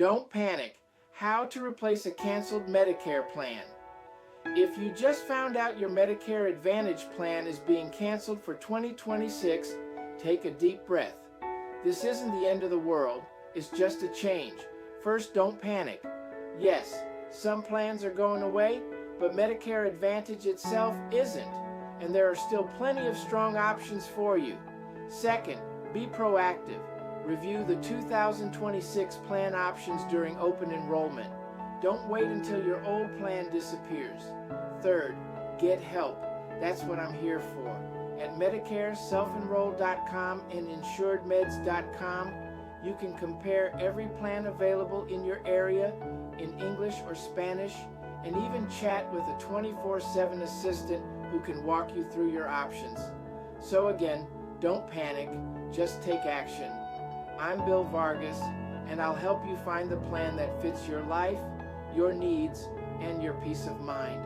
Don't panic. How to replace a canceled Medicare plan. If you just found out your Medicare Advantage plan is being canceled for 2026, take a deep breath. This isn't the end of the world, it's just a change. First, don't panic. Yes, some plans are going away, but Medicare Advantage itself isn't, and there are still plenty of strong options for you. Second, be proactive. Review the 2026 plan options during open enrollment. Don't wait until your old plan disappears. Third, get help. That's what I'm here for. At Medicare, self-enroll.com and insuredmeds.com, you can compare every plan available in your area in English or Spanish, and even chat with a 24/7 assistant who can walk you through your options. So again, don't panic, just take action. I'm Bill Vargas, and I'll help you find the plan that fits your life, your needs, and your peace of mind.